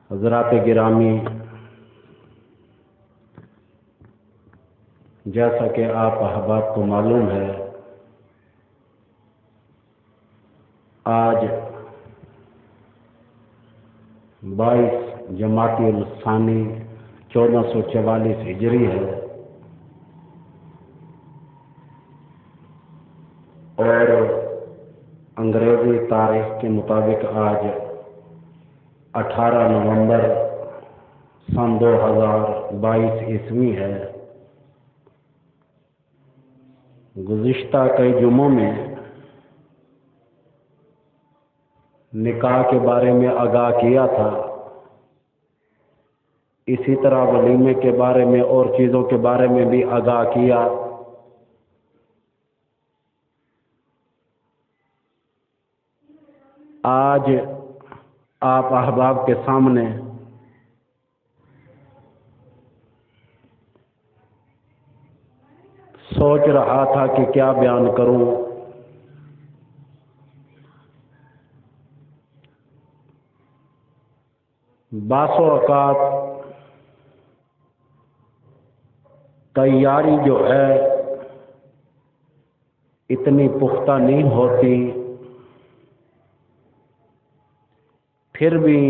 حضرات گرامی، جیسا کہ آپ احباب کو معلوم ہے، آج 22 جمادی الثانی 1444 ہجری ہے اور انگریزی تاریخ کے مطابق آج 18 نومبر سن 2022 عیسوی ہے۔ گزشتہ کئی جمعوں میں نکاح کے بارے میں آگاہ کیا تھا، اسی طرح ولیمے کے بارے میں اور چیزوں کے بارے میں بھی آگاہ کیا۔ آج آپ احباب کے سامنے سوچ رہا تھا کہ کیا بیان کروں۔ بعض اوقات تیاری جو ہے اتنی پختہ نہیں ہوتی، پھر بھی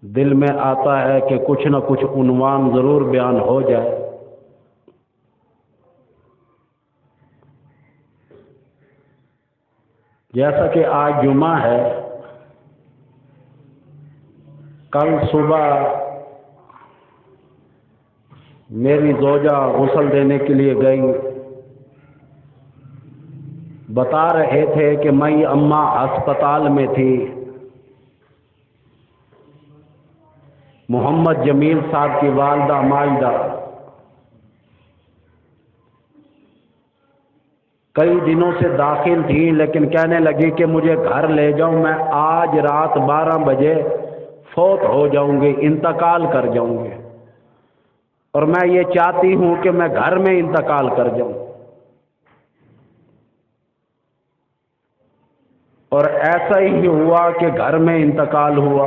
دل میں آتا ہے کہ کچھ نہ کچھ عنوان ضرور بیان ہو جائے۔ جیسا کہ آج جمعہ ہے، کل صبح میری زوجہ غسل دینے کے لیے گئی، بتا رہے تھے کہ میں اماں ہسپتال میں تھی، محمد جمیل صاحب کی والدہ ماجدہ کئی دنوں سے داخل تھی، لیکن کہنے لگی کہ مجھے گھر لے جاؤ، میں آج رات 12 بجے فوت ہو جاؤں گی، انتقال کر جاؤں گی، اور میں یہ چاہتی ہوں کہ میں گھر میں انتقال کر جاؤں۔ اور ایسا ہی ہوا کہ گھر میں انتقال ہوا۔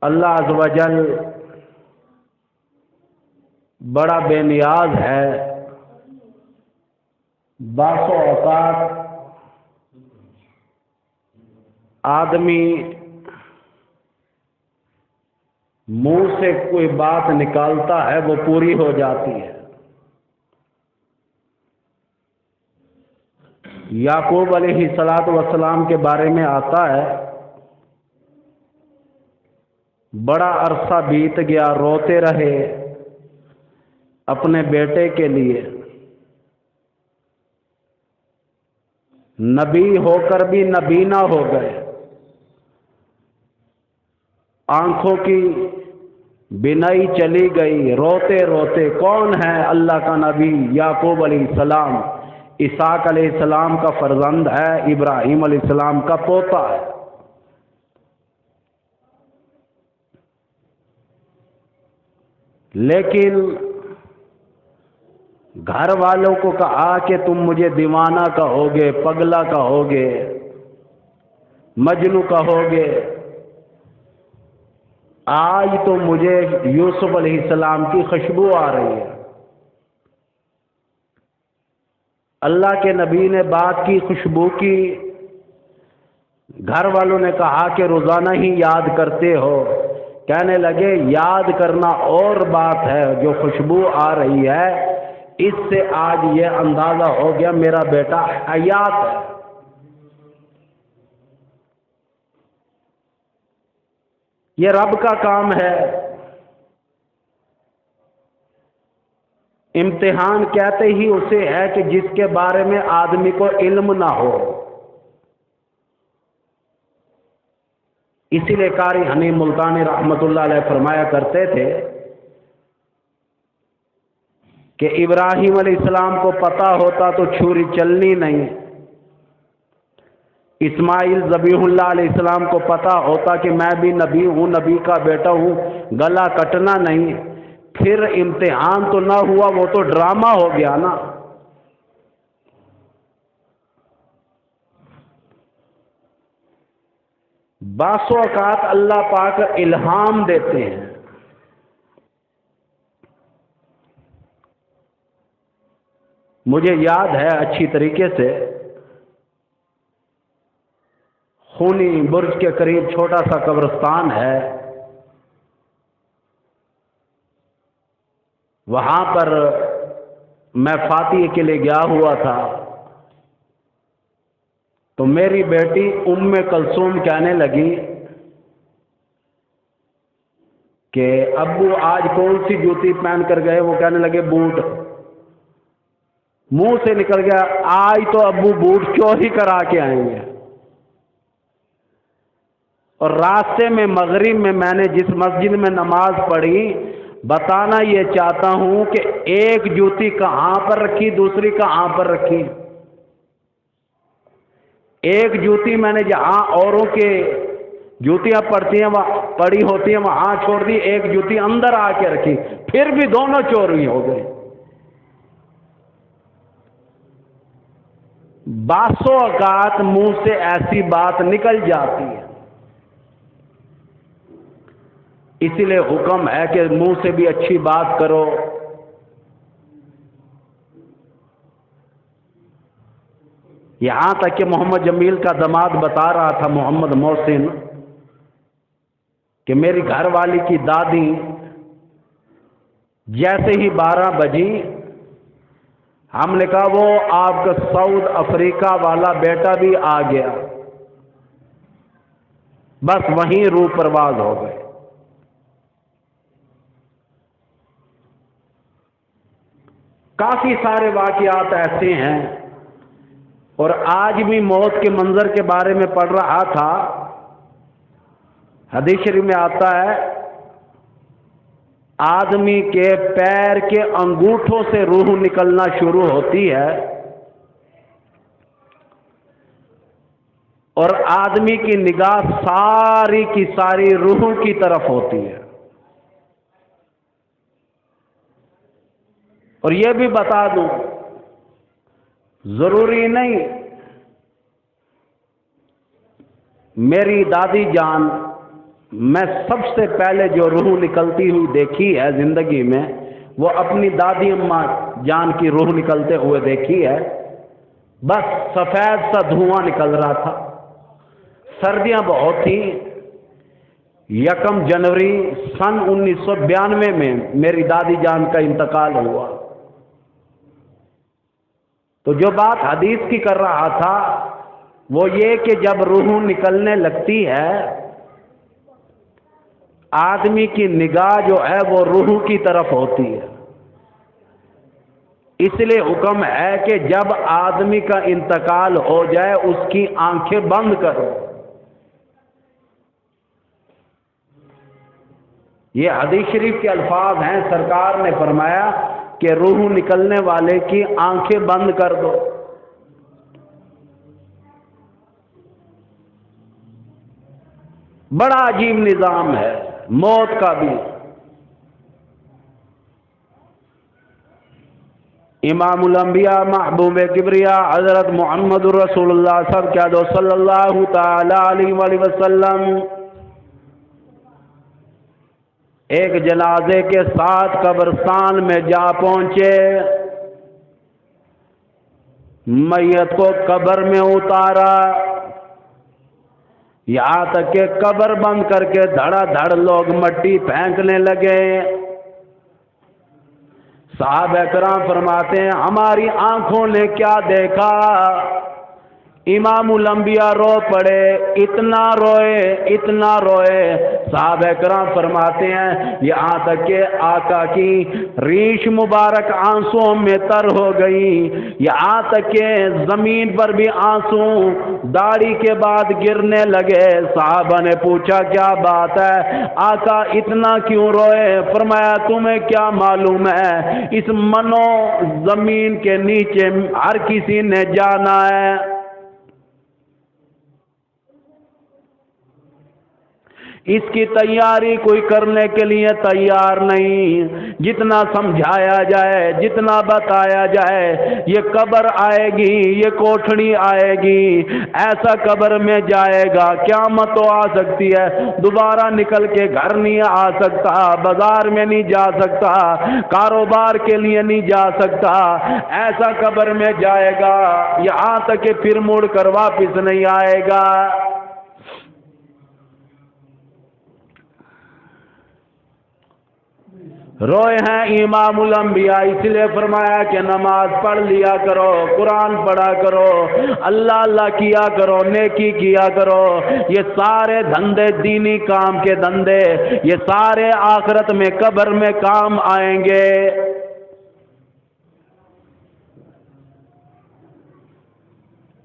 اللہ عز و جل بڑا بے نیاز ہے۔ بعض اوقات آدمی منہ سے کوئی بات نکالتا ہے وہ پوری ہو جاتی ہے۔ یعقوب علیہ السلام کے بارے میں آتا ہے، بڑا عرصہ بیت گیا، روتے رہے اپنے بیٹے کے لیے، نبی ہو کر بھی نبینا ہو گئے، آنکھوں کی بینائی چلی گئی، روتے روتے۔ کون ہے اللہ کا نبی؟ یعقوب علیہ السلام، اسحاق علیہ السلام کا فرزند ہے، ابراہیم علیہ السلام کا پوتا ہے۔ لیکن گھر والوں کو کہا کہ تم مجھے دیوانہ کہو گے، پگلا کہو گے، مجنوں کہو گے، آج تو مجھے یوسف علیہ السلام کی خوشبو آ رہی ہے۔ اللہ کے نبی نے بات کی، خوشبو کی، گھر والوں نے کہا کہ روزانہ ہی یاد کرتے ہو۔ کہنے لگے یاد کرنا اور بات ہے، جو خوشبو آ رہی ہے اس سے آج یہ اندازہ ہو گیا میرا بیٹا حیات ہے۔ یہ رب کا کام ہے۔ امتحان کہتے ہی اسے ہے کہ جس کے بارے میں آدمی کو علم نہ ہو۔ اسی لیے قاری حنیف ملتانی رحمت اللہ علیہ فرمایا کرتے تھے کہ ابراہیم علیہ السلام کو پتا ہوتا تو چھری چلنی نہیں، اسماعیل ذبیح اللہ علیہ السلام کو پتا ہوتا کہ میں بھی نبی ہوں، نبی کا بیٹا ہوں، گلا کٹنا نہیں، پھر امتحان تو نہ ہوا، وہ تو ڈرامہ ہو گیا نا۔ بعض اوقات اللہ پاک الہام دیتے ہیں. مجھے یاد ہے اچھی طریقے سے، خونی برج کے قریب چھوٹا سا قبرستان ہے، وہاں پر میں فاتحے کے لیے گیا ہوا تھا، تو میری بیٹی ام کلثوم کہنے لگی کہ ابو آج کون سی جوتی پہن کر گئے؟ وہ کہنے لگے بوٹ. منہ سے نکل گیا آج تو ابو بوٹ چوری کرا کے آئیں گے. اور راستے میں مغرب میں نے جس مسجد میں نماز پڑھی، بتانا یہ چاہتا ہوں کہ ایک جوتی کہاں پر رکھی، دوسری کہاں پر رکھی. ایک جوتی میں نے جہاں اوروں کے جوتیاں پڑی ہوتی ہیں وہاں چھوڑ دی، ایک جوتی اندر آ کے رکھی، پھر بھی دونوں چوری ہو گئے. بعض اوقات منہ سے ایسی بات نکل جاتی ہے، اسی لیے حکم ہے کہ منہ سے بھی اچھی بات کرو. یہاں تک کہ محمد جمیل کا داماد بتا رہا تھا، محمد محسن، کہ میری گھر والی کی دادی جیسے ہی 12 بجی، ہم نے کہا وہ آپ کا ساؤتھ افریقہ والا بیٹا بھی آ گیا، بس وہیں روح پرواز ہو گئے. کافی سارے واقعات ایسے ہیں. اور آج بھی موت کے منظر کے بارے میں پڑھ رہا تھا، حدیث شریف میں آتا ہے آدمی کے پیر کے انگوٹھوں سے روح نکلنا شروع ہوتی ہے، اور آدمی کی نگاہ ساری کی ساری روح کی طرف ہوتی ہے. اور یہ بھی بتا دوں، ضروری نہیں میری دادی جان، میں سب سے پہلے جو روح نکلتی ہوئی دیکھی ہے زندگی میں، وہ اپنی دادی اماں جان کی روح نکلتے ہوئے دیکھی ہے. بس سفید سا دھواں نکل رہا تھا، سردیاں بہت تھیں. 1 جنوری سن 1992 میں میری دادی جان کا انتقال ہوا. تو جو بات حدیث کی کر رہا تھا وہ یہ کہ جب روح نکلنے لگتی ہے، آدمی کی نگاہ جو ہے وہ روح کی طرف ہوتی ہے. اس لیے حکم ہے کہ جب آدمی کا انتقال ہو جائے اس کی آنکھیں بند کرو. یہ حدیث شریف کے الفاظ ہیں، سرکار نے فرمایا کہ روح نکلنے والے کی آنکھیں بند کر دو. بڑا عجیب نظام ہے موت کا بھی. امام الانبیاء محبوب کبریا حضرت محمد رسول اللہ صلی اللہ تعالی علیہ وآلہ وسلم ایک جنازے کے ساتھ قبرستان میں جا پہنچے. میت کو قبر میں اتارا، یہاں تک کہ قبر بند کر کے دھڑا دھڑ لوگ مٹی پھینکنے لگے. صحابہ کرام فرماتے ہیں ہماری آنکھوں نے کیا دیکھا. امام الانبیاء رو پڑے، اتنا روئے. صحابہ کرام فرماتے ہیں یہاں تک کہ آقا کی ریش مبارک آنسوؤں میں تر ہو گئی، یہاں تک کہ زمین پر بھی آنسو داڑھی کے بعد گرنے لگے. صحابہ نے پوچھا کیا بات ہے آقا اتنا کیوں روئے؟ فرمایا تمہیں کیا معلوم ہے، اس منو زمین کے نیچے ہر کسی نے جانا ہے. اس کی تیاری کوئی کرنے کے لیے تیار نہیں۔ جتنا سمجھایا جائے، جتنا بتایا جائے، یہ قبر آئے گی، یہ کوٹھڑی آئے گی، ایسا قبر میں جائے گا، قیامت تو آ سکتی ہے، دوبارہ نکل کے گھر نہیں آ سکتا، بازار میں نہیں جا سکتا، کاروبار کے لیے نہیں جا سکتا، ایسا قبر میں جائے گا، یہاں تک کہ پھر مڑ کر واپس نہیں آئے گا۔ روئے ہیں امام الانبیاء، اس لیے فرمایا کہ نماز پڑھ لیا کرو، قرآن پڑھا کرو، اللہ اللہ کیا کرو، نیکی کیا کرو۔ یہ سارے دھندے دینی کام کے دھندے، یہ سارے آخرت میں قبر میں کام آئیں گے۔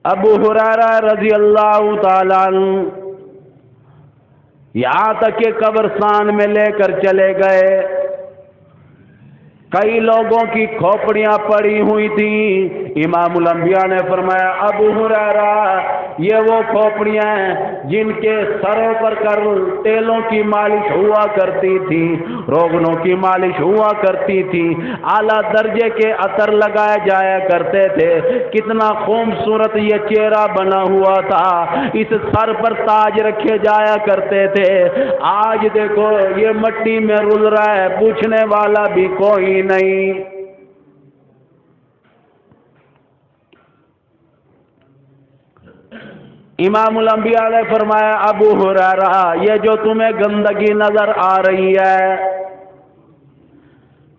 ابو ہریرہ رضی اللہ تعالیٰ عنہ یہاں تک کہ قبرستان میں لے کر چلے گئے، کئی لوگوں کی کھوپڑیاں پڑی ہوئی تھیں۔ امام الانبیاء نے فرمایا ابو ہریرہ یہ وہ کھوپڑیاں ہیں جن کے سروں پر کر تیلوں کی مالش ہوا کرتی تھی، روغنوں کی مالش ہوا کرتی تھی، اعلیٰ درجے کے عطر لگائے جایا کرتے تھے۔ کتنا خوبصورت یہ چہرہ بنا ہوا تھا، اس سر پر تاج رکھے جایا کرتے تھے۔ آج دیکھو یہ مٹی میں رل رہا ہے، پوچھنے والا بھی کوئی نہیں۔ امام الانبیاء نے فرمایا ابو ہریرہ یہ جو تمہیں گندگی نظر آ رہی ہے،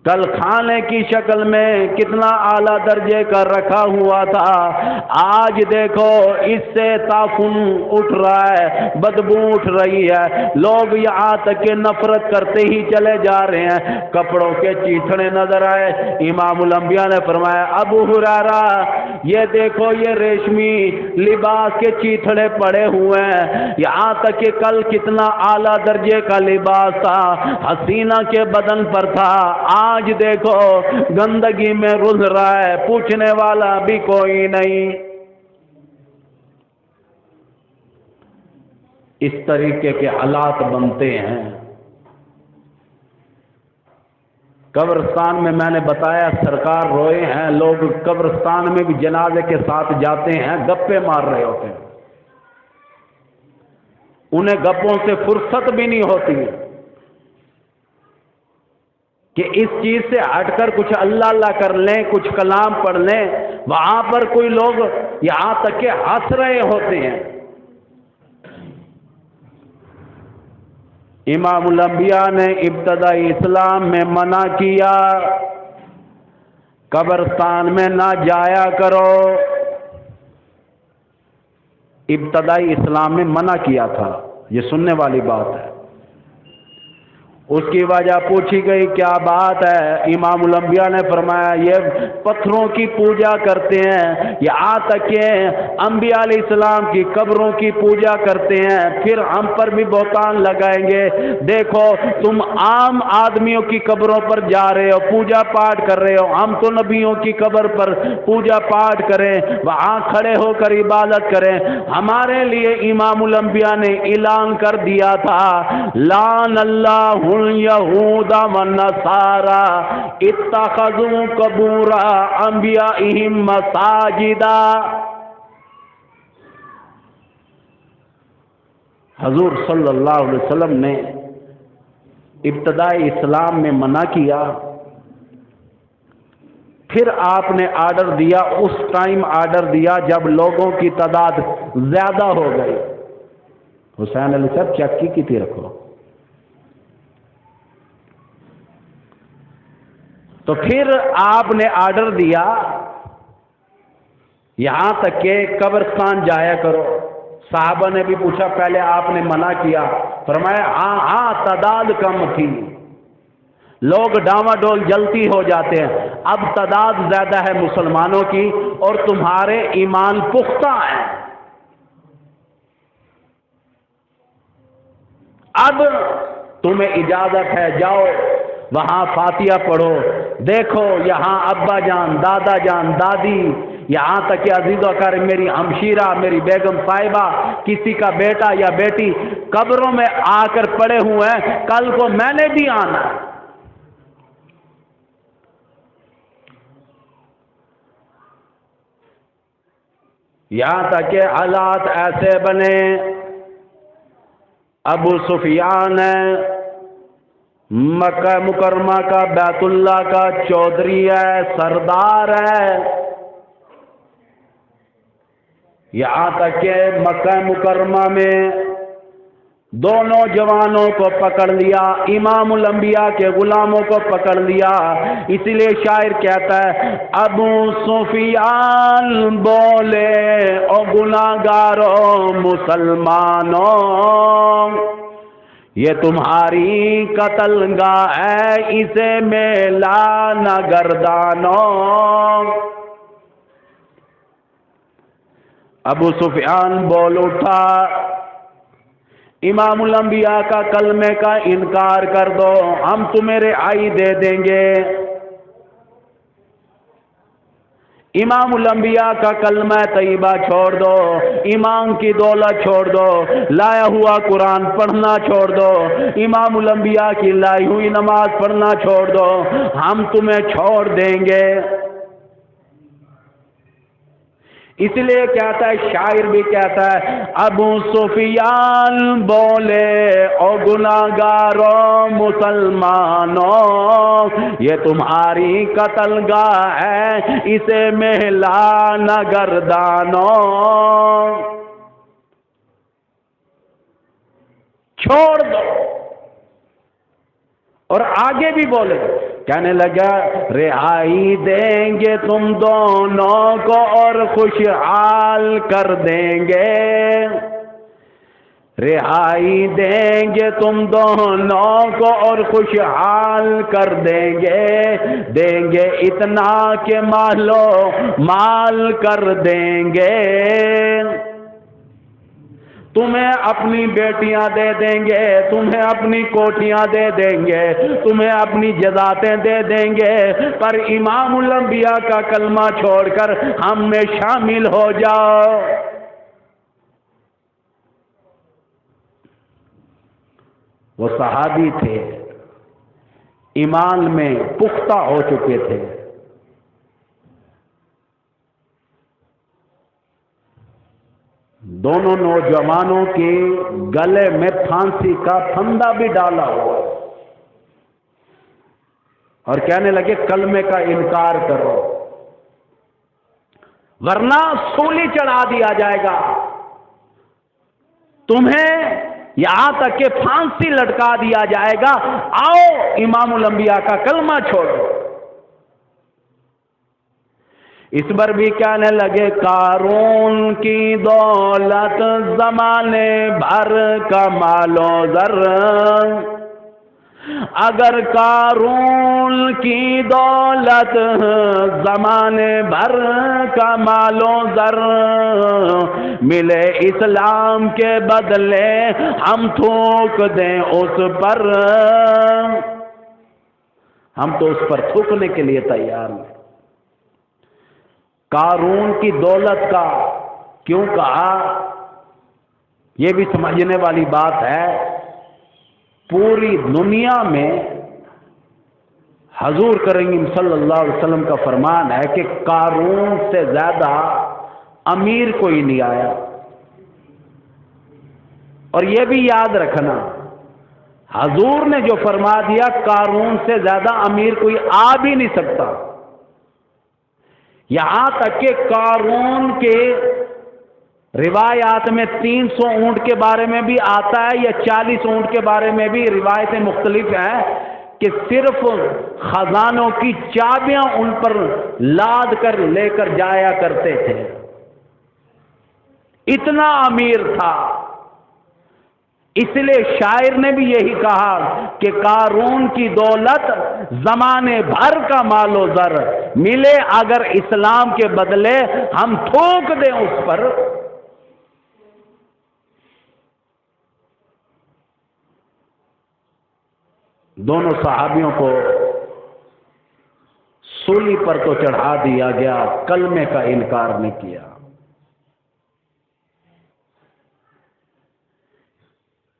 کل کھانے کی شکل میں کتنا اعلیٰ درجے کا رکھا ہوا تھا، آج دیکھو اس سے تعفن اٹھ رہا ہے، بدبو اٹھ رہی ہے، لوگ یہاں تک کہ نفرت کرتے ہی چلے جا رہے ہیں، کپڑوں کے چیتھڑے نظر آئے۔ امام الانبیاء نے فرمایا ابو ہریرہ یہ دیکھو یہ ریشمی لباس کے چیتھڑے پڑے ہوئے ہیں، یہاں تک کہ کل کتنا اعلیٰ درجے کا لباس تھا، حسینہ کے بدن پر تھا، آج دیکھو گندگی میں رل رہا ہے، پوچھنے والا بھی کوئی نہیں۔ اس طریقے کے حالات بنتے ہیں۔ قبرستان میں میں نے بتایا سرکار روئے ہیں، لوگ قبرستان میں بھی جنازے کے ساتھ جاتے ہیں، گپے مار رہے ہوتے ہیں، انہیں گپوں سے فرصت بھی نہیں ہوتی کہ اس چیز سے ہٹ کر کچھ اللہ اللہ کر لیں، کچھ کلام پڑھ لیں۔ وہاں پر کوئی لوگ یہاں تک کہ ہنس رہے ہوتے ہیں۔ امام الانبیاء نے ابتدائی اسلام میں منع کیا قبرستان میں نہ جایا کرو، ابتدائی اسلام میں منع کیا تھا، یہ سننے والی بات ہے۔ اس کی وجہ پوچھی گئی کیا بات ہے، امام الانبیاء نے فرمایا یہ پتھروں کی پوجا کرتے ہیں، یہاں تک کہ انبیاء علیہ السلام کی قبروں کی پوجا کرتے ہیں، پھر ہم پر بھی بہتان لگائیں گے۔ دیکھو تم عام آدمیوں کی قبروں پر جا رہے ہو، پوجا پاٹ کر رہے ہو، ہم تو نبیوں کی قبر پر پوجا پاٹ کریں، وہاں کھڑے ہو کر عبادت کریں۔ ہمارے لیے امام الانبیاء نے اعلان کر دیا تھا لعن اللہ یہود والنصارى اتخذوا قبور انبیائهم مساجدا۔ حضور صلی اللہ علیہ وسلم نے ابتدائی اسلام میں منع کیا، پھر آپ نے آرڈر دیا، اس ٹائم آرڈر دیا جب لوگوں کی تعداد زیادہ ہو گئی۔ حسین علی صاحب چکی کی تھی رکھو، تو پھر آپ نے آرڈر دیا یہاں تک کہ قبرستان جایا کرو۔ صحابہ نے بھی پوچھا پہلے آپ نے منع کیا، فرمایا ہاں تعداد کم تھی، لوگ ڈاواں ڈول جلتی ہو جاتے ہیں، اب تعداد زیادہ ہے مسلمانوں کی اور تمہارے ایمان پختہ ہیں، اب تمہیں اجازت ہے جاؤ وہاں فاتحہ پڑھو. دیکھو یہاں ابا جان، دادا جان، دادی، یہاں تک کہ عزیز و اکرام میری ہمشیرہ، میری بیگم صاحبہ، کسی کا بیٹا یا بیٹی قبروں میں آ کر پڑے ہوئے ہیں. کل کو میں نے بھی آنا ہے. یہاں تک کہ حالات ایسے بنے، ابو سفیان ہے، مکہ مکرمہ کا بیت اللہ کا چودھری ہے، سردار ہے. یہاں تک کہ مکہ مکرمہ میں دونوں جوانوں کو پکڑ لیا، امام الانبیاء کے غلاموں کو پکڑ لیا. اسی لیے شاعر کہتا ہے ابو سفیان بولے او گناہگاروں مسلمانوں، یہ تمہاری قتل گاہ ہے اسے میلا نہ گردانو. ابو سفیان بول اٹھا، امام الانبیاء کا کلمے کا انکار کر دو، ہم تمہیں رہائی دے دیں گے. امام الانبیاء کا کلمہ طیبہ چھوڑ دو، ایمان کی دولت چھوڑ دو، لایا ہوا قرآن پڑھنا چھوڑ دو، امام الانبیاء کی لائی ہوئی نماز پڑھنا چھوڑ دو، ہم تمہیں چھوڑ دیں گے. اس لیے کہتا ہے، شاعر بھی کہتا ہے ابو سفیان بولے او گناہگاروں مسلمانوں، یہ تمہاری قتل گاہ ہے اسے محلا نہ گردانو. چھوڑ دو. اور آگے بھی بولے، کہنے لگا رہائی دیں گے تم دونوں کو اور خوشحال کر دیں گے، رہائی دیں گے تم دونوں کو اور خوشحال کر دیں گے اتنا کہ مالو مال کر دیں گے. تمہیں اپنی بیٹیاں دے دیں گے، تمہیں اپنی کوٹیاں دے دیں گے، تمہیں اپنی جزاتیں دے دیں گے، پر امام الانبیاء کا کلمہ چھوڑ کر ہم میں شامل ہو جاؤ. وہ صحابی تھے، ایمان میں پختہ ہو چکے تھے. دونوں نوجوانوں کے گلے میں پھانسی کا پھندا بھی ڈالا ہوا اور کہنے لگے کلمے کا انکار کرو ورنہ سولی چڑھا دیا جائے گا، تمہیں یہاں تک کہ پھانسی لٹکا دیا جائے گا. آؤ امام الانبیاء کا کلمہ چھوڑو. اس پر بھی کہنے لگے قارون کی دولت زمانے بھر کا مال و زر، اگر قارون کی دولت زمانے بھر کا مال و زر ملے اسلام کے بدلے ہم تھوک دیں اس پر، ہم تو اس پر تھوکنے کے لیے تیار ہیں. قارون کی دولت کا کیوں کہا، یہ بھی سمجھنے والی بات ہے. پوری دنیا میں حضور کریم صلی اللہ علیہ وسلم کا فرمان ہے کہ قارون سے زیادہ امیر کوئی نہیں آیا. اور یہ بھی یاد رکھنا، حضور نے جو فرما دیا قارون سے زیادہ امیر کوئی آ بھی نہیں سکتا. یہاں تک کہ قارون کے روایات میں 300 اونٹ کے بارے میں بھی آتا ہے یا 40 اونٹ کے بارے میں بھی روایتیں مختلف ہیں کہ صرف خزانوں کی چابیاں ان پر لاد کر لے کر جایا کرتے تھے، اتنا امیر تھا. اس لیے شاعر نے بھی یہی کہا کہ قارون کی دولت زمانے بھر کا مال و زر ملے اگر اسلام کے بدلے ہم تھوک دیں اس پر. دونوں صحابیوں کو سولی پر تو چڑھا دیا گیا، کلمے کا انکار نہیں کیا۔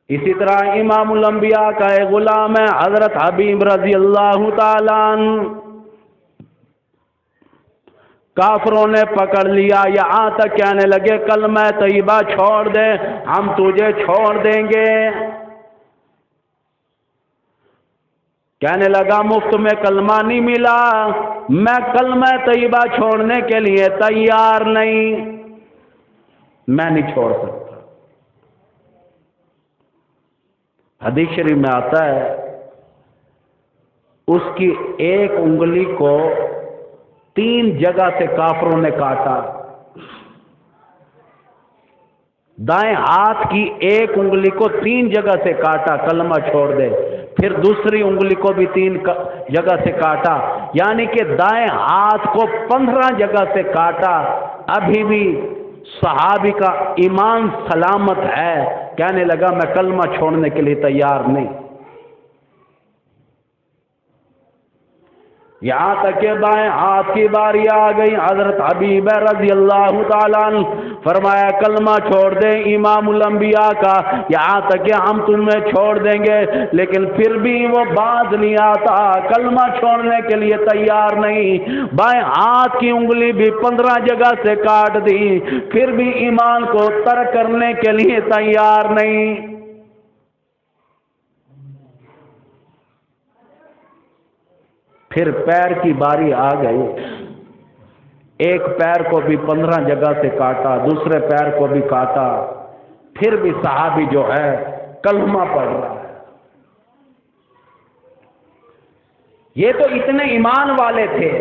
اسی طرح امام الانبیاء کا ایک غلام ہے حضرت حبیب رضی اللہ تعالیٰ عنہ، کافروں نے پکڑ لیا، یہاں تک کہنے لگے کلمہ طیبہ چھوڑ دے، ہم تجھے چھوڑ دیں گے۔ کہنے لگا مفت میں کلمہ نہیں ملا، میں کلمہ طیبہ چھوڑنے کے لیے تیار نہیں، میں نہیں چھوڑ سکتا۔ حدیث شریف میں آتا ہے اس کی ایک انگلی کو 3 جگہ سے کافروں نے کاٹا، دائیں ہاتھ کی ایک انگلی کو 3 جگہ سے کاٹا کلمہ چھوڑ دے، پھر دوسری انگلی کو بھی 3 جگہ سے کاٹا، یعنی کہ دائیں ہاتھ کو 15 جگہ سے کاٹا، ابھی بھی صحابی کا ایمان سلامت ہے، کہنے لگا میں کلمہ چھوڑنے کے لیے تیار نہیں۔ یہاں تک کہ بائیں ہاتھ کی باری آ گئی، حضرت حبیب رضی اللہ تعالیٰ عنہ فرمایا کلمہ چھوڑ دیں امام الانبیاء کا، یہاں تک کہ ہم تمہیں چھوڑ دیں گے، لیکن پھر بھی وہ باز نہیں آتا، کلمہ چھوڑنے کے لیے تیار نہیں، بائیں ہاتھ کی انگلی بھی 15 جگہ سے کاٹ دی، پھر بھی ایمان کو ترک کرنے کے لیے تیار نہیں۔ پھر پیر کی باری آ گئی، ایک پیر کو بھی 15 جگہ سے کاٹا، دوسرے پیر کو بھی کاٹا، پھر بھی صحابی جو ہے کلمہ پڑھ رہا ہے۔ یہ تو اتنے ایمان والے تھے،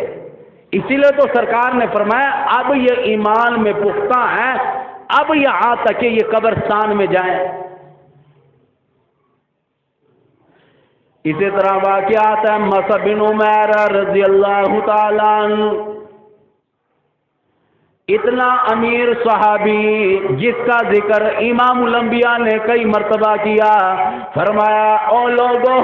اسی لیے تو سرکار نے فرمایا اب یہ ایمان میں پختہ ہیں، اب یہاں تک کہ یہ قبرستان میں جائیں۔ اسی طرح واقعات ہے مصعب بن عمیر رضی اللہ تعالیٰ عنہ، اتنا امیر صحابی جس کا ذکر امام الانبیاء نے کئی مرتبہ کیا، فرمایا او لوگوں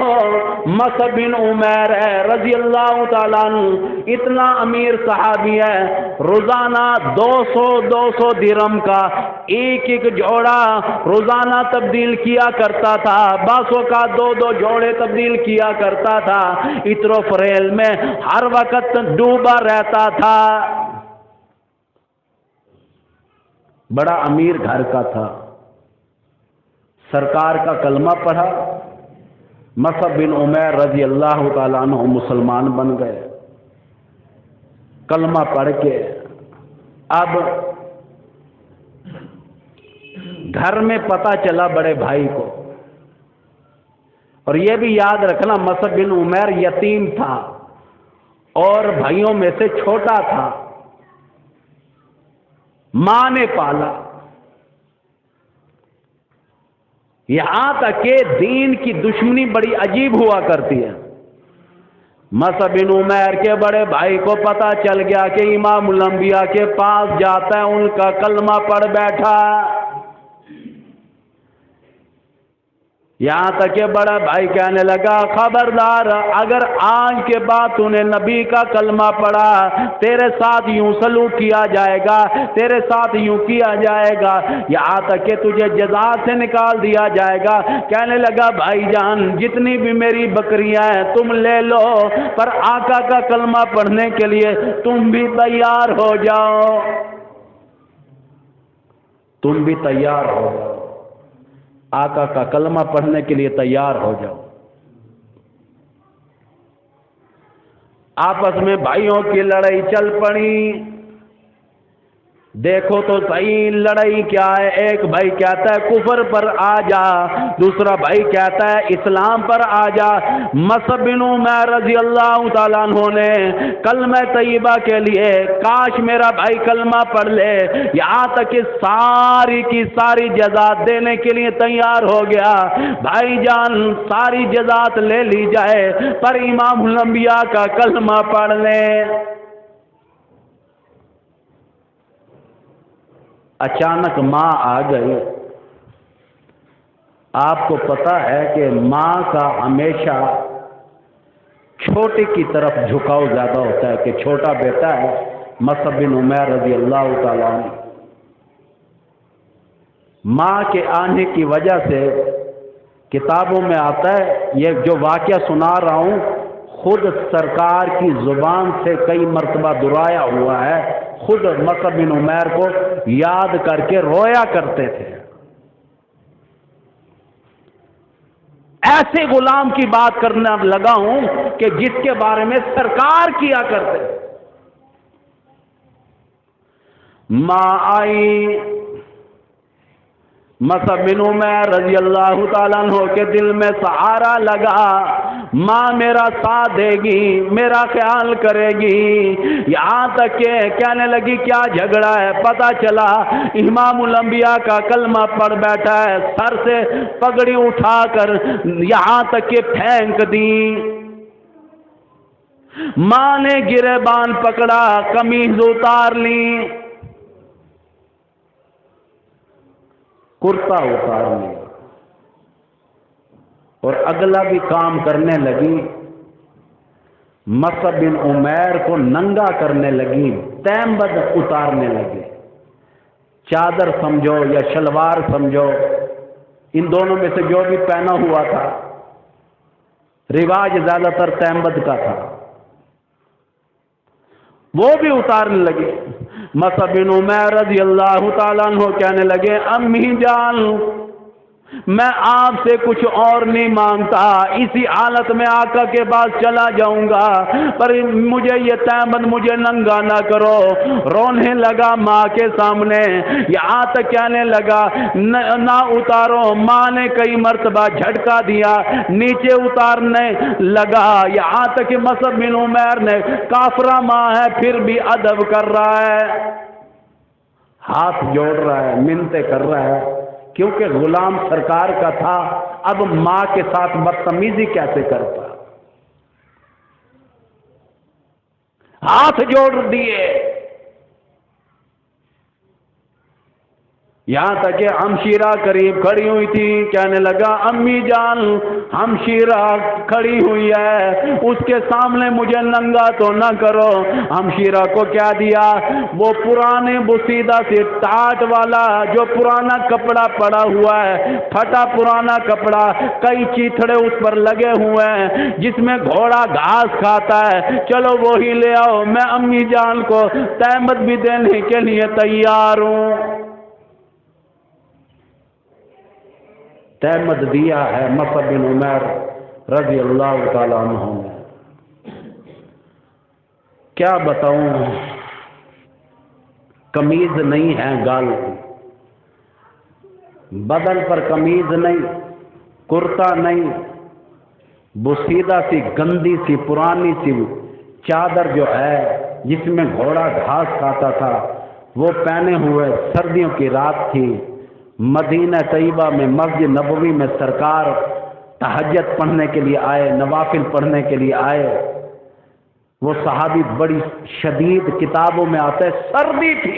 مصعب بن عمیر ہے رضی اللہ تعالیٰ عنہ، اتنا امیر صحابی ہے، روزانہ 200 درہم کا ایک جوڑا روزانہ تبدیل کیا کرتا تھا، باسوں کا 2 جوڑے تبدیل کیا کرتا تھا، عطر و فریل میں ہر وقت ڈوبا رہتا تھا، بڑا امیر گھر کا تھا۔ سرکار کا کلمہ پڑھا، مصعب بن عمیر رضی اللہ تعالیٰ عنہ مسلمان بن گئے، کلمہ پڑھ کے اب گھر میں پتہ چلا بڑے بھائی کو، اور یہ بھی یاد رکھنا مصعب بن عمیر یتیم تھا اور بھائیوں میں سے چھوٹا تھا، ماں نے پالا، یہاں تک کہ دین کی دشمنی بڑی عجیب ہوا کرتی ہے۔ مصعب بن عمیر کے بڑے بھائی کو پتا چل گیا کہ امام الانبیاء کے پاس جاتا ہے، ان کا کلمہ پڑھ بیٹھا، یہاں تک کہ بڑا بھائی کہنے لگا خبردار، اگر آج کے بعد تو نے نبی کا کلمہ پڑھا تیرے ساتھ یوں سلوک کیا جائے گا، تیرے ساتھ یوں کیا جائے گا، یہاں تک کہ تجھے جزا سے نکال دیا جائے گا۔ کہنے لگا بھائی جان جتنی بھی میری بکریاں ہیں تم لے لو، پر آقا کا کلمہ پڑھنے کے لیے تم بھی تیار ہو جاؤ، تم بھی تیار ہو جاؤ، آقا کا کلمہ پڑھنے کے لیے تیار ہو جاؤ۔ آپس میں بھائیوں کی لڑائی چل پڑی، دیکھو تو صحیح لڑائی کیا ہے، ایک بھائی کہتا ہے کفر پر آ جا، دوسرا بھائی کہتا ہے اسلام پر آ جا۔ مصعب بن عمیر رضی اللہ تعالیٰ عنہ نے کلمہ طیبہ کے لیے کاش میرا بھائی کلمہ پڑھ لے، یہاں تک کہ ساری کی ساری جزات دینے کے لیے تیار ہو گیا۔ بھائی جان ساری جزات لے لی جائے پر امام الانبیاء کا کلمہ پڑھ لیں۔ اچانک ماں آ گئی، آپ کو پتا ہے کہ ماں کا ہمیشہ چھوٹے کی طرف جھکاؤ زیادہ ہوتا ہے کہ چھوٹا بیٹا ہے مصعب بن عمیر رضی اللہ تعالیٰ عنہ، ماں کے آنے کی وجہ سے کتابوں میں آتا ہے، یہ جو واقعہ سنا رہا ہوں خود سرکار کی زبان سے کئی مرتبہ دہرایا ہوا ہے، خود مصعب بن عمیر کو یاد کر کے رویا کرتے تھے۔ ایسے غلام کی بات کرنا لگا ہوں کہ جس کے بارے میں سرکار کیا کرتے تھے۔ ماں آئی، مصعب بن عمیر رضی اللہ تعالیٰ عنہ کے دل میں سہارا لگا، ماں میرا ساتھ دے گی، میرا خیال کرے گی، یہاں تک کہ کہنے لگی کیا جھگڑا ہے؟ پتہ چلا امام الانبیاء کا کلمہ پڑھ بیٹھا ہے، سر سے پگڑی اٹھا کر یہاں تک کہ پھینک دی۔ ماں نے گریبان پکڑا، قمیض اتار لی، کرتا اتار لیا اور اگلا بھی کام کرنے لگی، مصعب بن عمیر کو ننگا کرنے لگی، تیمبد اتارنے لگے، چادر سمجھو یا شلوار سمجھو، ان دونوں میں سے جو بھی پہنا ہوا تھا، رواج زیادہ تر تیمبد کا تھا، وہ بھی اتارنے لگے۔ مصعب بن عمیر رضی اللہ تعالیٰ عنہ کہنے لگے امی جان میں آپ سے کچھ اور نہیں مانگتا، اسی حالت میں آقا کے پاس چلا جاؤں گا، پر مجھے یہ تیمد مجھے ننگا نہ کرو۔ رونے لگا ماں کے سامنے، یہاں تک کہنے لگا نہ اتارو۔ ماں نے کئی مرتبہ جھٹکا دیا، نیچے اتارنے لگا، یہاں تک کہ مصعب بن عمیر نے، کافرہ ماں ہے پھر بھی ادب کر رہا ہے، ہاتھ جوڑ رہا ہے، منتیں کر رہا ہے، کیونکہ غلام سرکار کا تھا، اب ماں کے ساتھ بدتمیزی کیسے کرتا؟ ہاتھ جوڑ دیے، یہاں تک کہ ہمشیرہ قریب کھڑی ہوئی تھی، کہنے لگا امی جان ہمشیرہ کھڑی ہوئی ہے، اس کے سامنے مجھے ننگا تو نہ کرو۔ ہمشیرہ کو کیا دیا؟ وہ پرانے بسیدہ سے ٹاٹ والا جو پرانا کپڑا پڑا ہوا ہے، پھٹا پرانا کپڑا، کئی چیتھڑے اس پر لگے ہوئے ہیں، جس میں گھوڑا گھاس کھاتا ہے، چلو وہی لے آؤ، میں امی جان کو تہمت بھی دینے کے لیے تیار ہوں۔ تہمت دیا ہے مصعب بن عمیر رضی اللہ تعالیٰ عنہ نے۔ کیا بتاؤں، قمیض نہیں ہے گال، بدن پر قمیض نہیں، کرتا نہیں، بسیدہ سی گندی سی پرانی سی چادر جو ہے جس میں گھوڑا گھاس کھاتا تھا وہ پہنے ہوئے، سردیوں کی رات تھی، مدینہ طیبہ میں مسجد نبوی میں سرکار تہجد پڑھنے کے لیے آئے، نوافل پڑھنے کے لیے آئے۔ وہ صحابی بڑی شدید، کتابوں میں آتا ہے سردی تھی،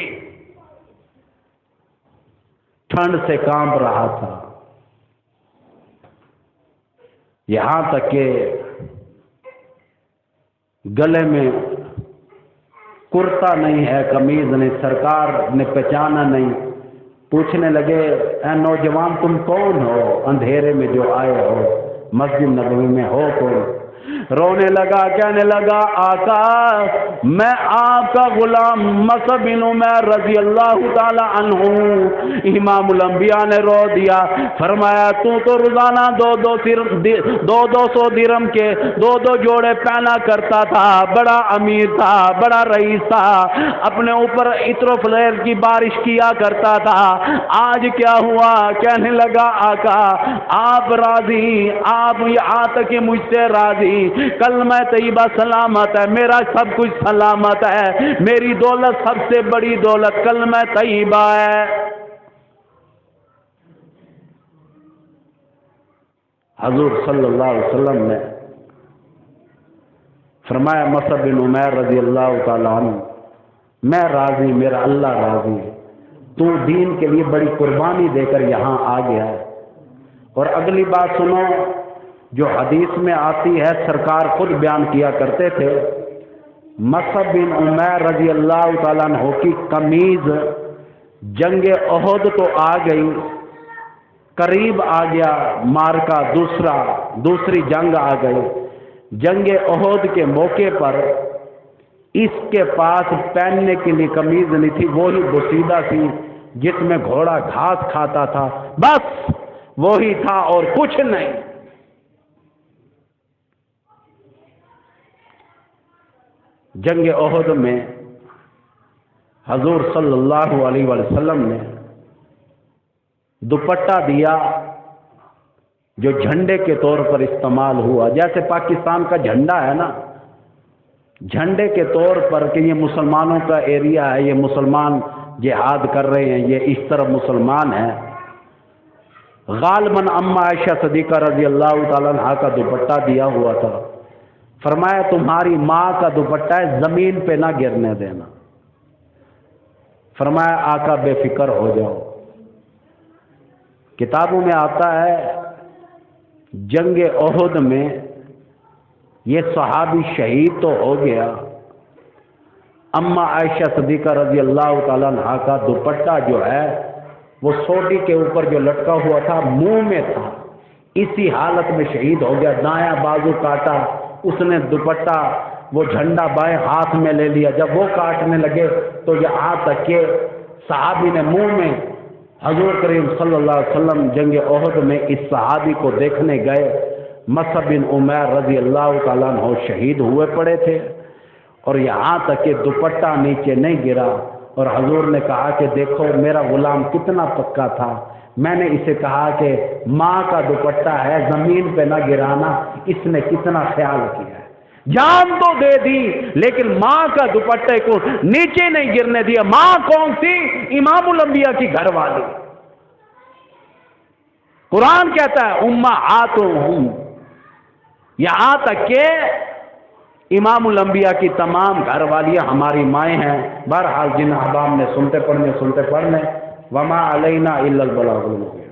ٹھنڈ سے کانپ رہا تھا، یہاں تک کہ گلے میں کرتا نہیں ہے، قمیض نہیں، سرکار نے پہچانا نہیں۔ پوچھنے لگے اے نوجوان تم کون ہو، اندھیرے میں جو آئے ہو، مسجد نبوی میں ہو کون؟ رونے لگا، کہنے لگا آقا میں آپ کا غلام مصعب بن عمیر رضی اللہ تعالی عنہ۔ امام الانبیاء نے رو دیا، فرمایا تو روزانہ دو سو درم کے دو جوڑے پہنا کرتا تھا، بڑا امیر تھا، بڑا رئیس تھا، اپنے اوپر عطر و فضیل کی بارش کیا کرتا تھا، آج کیا ہوا؟ کہنے لگا آقا آپ راضی، آپ یہاں تک کہ مجھ سے راضی، کلمہ طیبہ سلامت ہے، میرا سب کچھ سلامت ہے، میری دولت سب سے بڑی دولت کلمہ طیبہ ہے۔ حضور صلی اللہ علیہ وسلم نے فرمایا مصعب بن عمیر رضی اللہ تعالیٰ عنہ میں راضی، میرا اللہ راضی، تو دین کے لیے بڑی قربانی دے کر یہاں آ گیا ہے۔ اور اگلی بات سنو، جو حدیث میں آتی ہے سرکار خود بیان کیا کرتے تھے، مصعب بن عمیر رضی اللہ تعالیٰ عنہ کی قمیض جنگ احد تو آ گئی، قریب آ گیا مارکا، دوسری جنگ آ گئی۔ جنگ احد کے موقع پر اس کے پاس پہننے کے لیے قمیض نہیں تھی، وہی بسیدہ تھی جس میں گھوڑا گھاس کھاتا تھا، بس وہی تھا اور کچھ نہیں۔ جنگ احد میں حضور صلی اللہ علیہ وسلم نے دوپٹہ دیا جو جھنڈے کے طور پر استعمال ہوا، جیسے پاکستان کا جھنڈا ہے نا، جھنڈے کے طور پر کہ یہ مسلمانوں کا ایریا ہے، یہ مسلمان جہاد کر رہے ہیں، یہ اس طرف مسلمان ہیں۔ غالباً اما عائشہ صدیقہ رضی اللہ تعالیٰ عنہ کا دوپٹہ دیا ہوا تھا، فرمایا تمہاری ماں کا دوپٹہ ہے، زمین پہ نہ گرنے دینا۔ فرمایا آقا بے فکر ہو جاؤ۔ کتابوں میں آتا ہے جنگ احد میں یہ صحابی شہید تو ہو گیا، اما عائشہ صدیقہ رضی اللہ تعالیٰ عنہ کا دوپٹہ جو ہے وہ سوٹی کے اوپر جو لٹکا ہوا تھا منہ میں تھا، اسی حالت میں شہید ہو گیا۔ دایاں بازو کاٹا اس نے، دوپٹہ وہ جھنڈا بائیں ہاتھ میں لے لیا، جب وہ کاٹنے لگے تو یہاں تک کہ صحابی نے منہ میں، حضور کریم صلی اللہ علیہ وسلم جنگ احد میں اس صحابی کو دیکھنے گئے، مصعب بن عمیر رضی اللہ تعالیٰ عنہ شہید ہوئے پڑے تھے، اور یہاں تک کہ دوپٹہ نیچے نہیں گرا، اور حضور نے کہا کہ دیکھو میرا غلام کتنا پکا تھا، میں نے اسے کہا کہ ماں کا دوپٹہ ہے زمین پہ نہ گرانا، اس نے کتنا خیال کیا ہے، جان تو دے دی لیکن ماں کا دوپٹے کو نیچے نہیں گرنے دیا۔ ماں کون سی؟ امام الانبیاء کی گھر والی۔ قرآن کہتا ہے امہاتہم، یہاں تک کہ امام الانبیاء کی تمام گھر والیاں ہماری مائیں ہیں۔ بہرحال جن احباب نے سنتے پڑھنے وما علینا الا البلاغ المبین۔